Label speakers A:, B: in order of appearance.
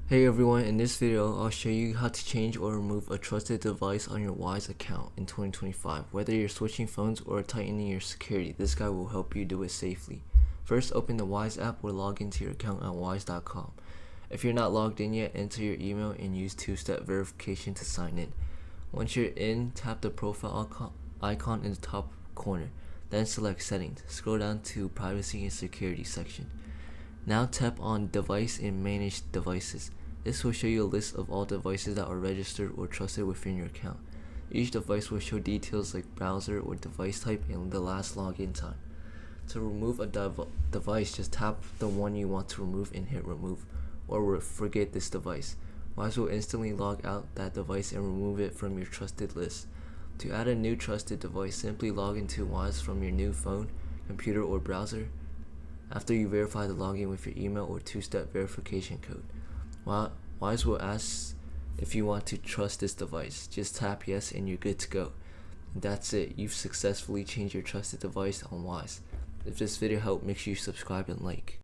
A: Hey everyone, in this video I'll show you how to change or remove a trusted device on your Wise account in 2025. Whether you're switching phones or tightening your security, this guide will help you do it safely. First, open the Wise app or log into your account at wise.com. If you're not logged in yet, enter your email and use two-step verification to sign in. Once you're in, tap the profile icon in the top corner, then select Settings. Scroll down to Privacy and Security section. Now tap on Device and Manage Devices. This will show you a list of all devices that are registered or trusted within your account. Each device will show details like browser or device type and the last login time. To remove a device, just tap the one you want to remove and hit remove, or forget this device. Wise will instantly log out that device and remove it from your trusted list. To add a new trusted device, simply log into Wise from your new phone, computer, or browser. After you verify the login with your email or two-step verification code, Wise will ask if you want to trust this device. Just tap yes and you're good to go. And that's it. You've successfully changed your trusted device on Wise. If this video helped, make sure you subscribe and like.